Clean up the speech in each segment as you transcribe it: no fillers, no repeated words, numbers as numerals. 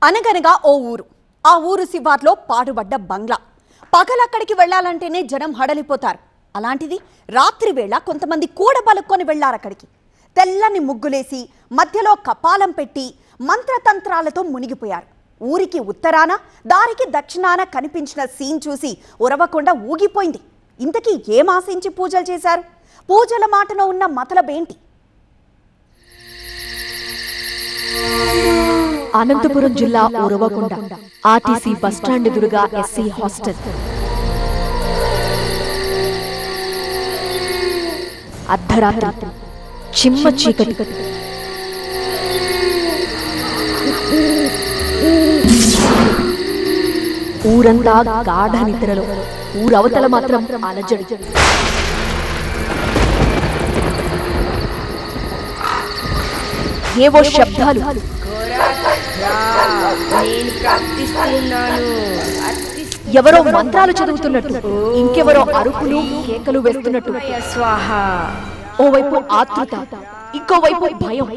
అనగనగా ఓ ఊరు. ఆ ఊరు శివార్లో పాడుబడ్డ బంగ్లా. పగలక్కడికి వెళ్లాలంటేనే జనం హడలిపోతారు. అలాంటిది రాత్రి వేళ కొంతమంది కూడబలుక్కొని వెళ్లారక్కడికి. తెల్లని ముగ్గులేసి మధ్యలో కపాలం పెట్టి మంత్రతంత్రాలతో మునిగిపోయారు. ఊరికి ఉత్తరాన దారికి దక్షిణాన కనిపించిన సీన్ చూసి ఉరవకొండ ఊగిపోయింది. ఇంతకీ ఏం ఆశించి పూజలు చేశారు? పూజల మాటలో ఉన్న మతలబేంటి? అనంతపురం జిల్లా ఉరవకొండ ఆర్టీసీ బస్టాండ్ ఎదురుగా ఎస్సీ హాస్టల్. అర్ధరాత్రి చిమ్మ చీకటి. ఊరంతా గాఢ నిద్రలో, ఊరవతల మాత్రం అలజడి. ఏవో శబ్దాలు, ఎవరో మంత్రాలు చదువుతున్నట్టు, ఇంకెవరో అరుపులు కేకలు వేస్తున్నట్టు. ఓవైపు ఆతృత, ఇంకోవైపు భయం.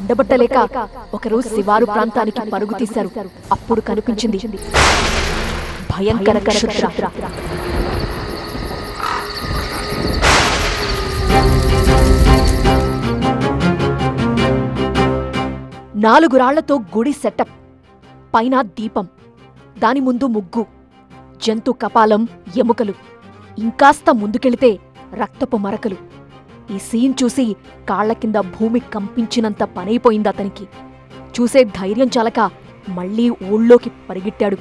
ఉండబట్టలేక ఒకరు శివారు ప్రాంతానికి పరుగు తీశారు. అప్పుడు కనిపించింది భయంకర క్షుద్ర. 4 రాళ్లతో గుడి సెటప్, పైన దీపం, దాని ముందు ముగ్గు, జంతు కపాలం, ఎముకలు, ఇంకాస్త ముందుకెళితే రక్తపు మరకలు. ఈ సీన్ చూసి కాళ్ల కింద భూమి కంపించినంత పనైపోయింది అతనికి. చూసే ధైర్యం చాలక మళ్లీ ఊళ్ళోకి పరిగెట్టాడు.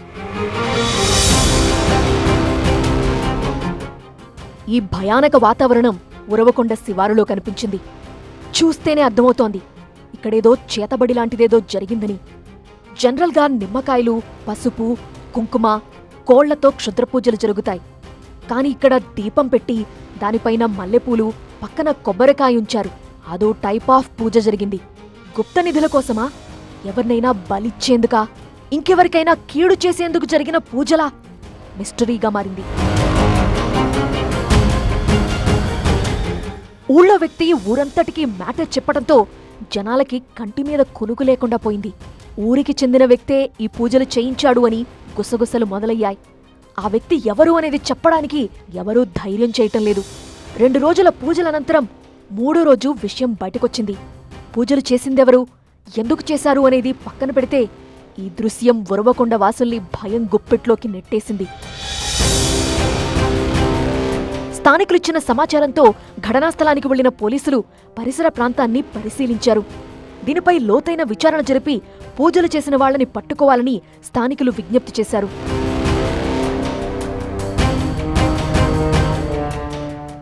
ఈ భయానక వాతావరణం ఉరవకొండ శివారులో కనిపించింది. చూస్తేనే అర్థమవుతోంది ఇక్కడేదో చేతబడి లాంటిదేదో జరిగిందని. జనరల్గా నిమ్మకాయలు, పసుపు, కుంకుమ, కోళ్లతో క్షుద్రపూజలు జరుగుతాయి. కాని ఇక్కడ దీపం పెట్టి దానిపైన మల్లెపూలు, పక్కన కొబ్బరికాయ ఉంచారు. అదో టైప్ ఆఫ్ పూజ జరిగింది. గుప్త నిధుల కోసమా? ఎవరినైనా బలిచ్చేందుకా? ఇంకెవరికైనా కీడు చేసేందుకు జరిగిన పూజలా? మిస్టరీగా మారింది. ఊళ్ళో వ్యక్తి ఊరంతటికీ మ్యాటర్ చెప్పడంతో జనాలకి కంటిమీద కునుకు లేకుండా పోయింది. ఊరికి చెందిన వ్యక్తే ఈ పూజలు చేయించాడు అని గుసగుసలు మొదలయ్యాయి. ఆ వ్యక్తి ఎవరు అనేది చెప్పడానికి ఎవరూ ధైర్యం చేయటం లేదు. 2 రోజుల పూజలనంతరం 3వ రోజు విషయం బయటకొచ్చింది. పూజలు చేసిందెవరు, ఎందుకు చేశారు అనేది పక్కన పెడితే ఈ దృశ్యం ఉరవకొండ వాసుల్ని భయం గుప్పెట్లోకి నెట్టేసింది. స్థానికులిచ్చిన సమాచారంతో ఘటనాస్థలానికి వెళ్లిన పోలీసులు పరిసర ప్రాంతాన్ని పరిశీలించారు. దీనిపై లోతైన విచారణ జరిపి పూజలు చేసిన వాళ్లని పట్టుకోవాలని స్థానికులు విజ్ఞప్తి చేశారు.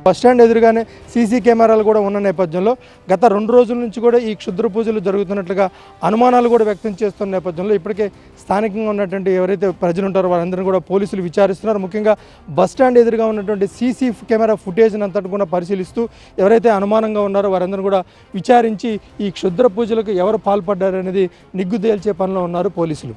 బస్టాండ్ ఎదురుగానే సీసీ కెమెరాలు కూడా ఉన్న నేపథ్యంలో గత 2 రోజుల నుంచి కూడా ఈ క్షుద్ర పూజలు జరుగుతున్నట్లుగా అనుమానాలు కూడా వ్యక్తం చేస్తున్న నేపథ్యంలో ఇప్పటికే స్థానికంగా ఉన్నటువంటి ఎవరైతే ప్రజలు ఉంటారో వారందరినీ కూడా పోలీసులు విచారిస్తున్నారు. ముఖ్యంగా బస్టాండ్ ఎదురుగా ఉన్నటువంటి సీసీ కెమెరా ఫుటేజ్ని అంతటి కూడా పరిశీలిస్తూ ఎవరైతే అనుమానంగా ఉన్నారో వారందరూ కూడా విచారించి ఈ క్షుద్ర పూజలకు ఎవరు పాల్పడ్డారనేది నిగ్గు తేల్చే పనిలో ఉన్నారు పోలీసులు.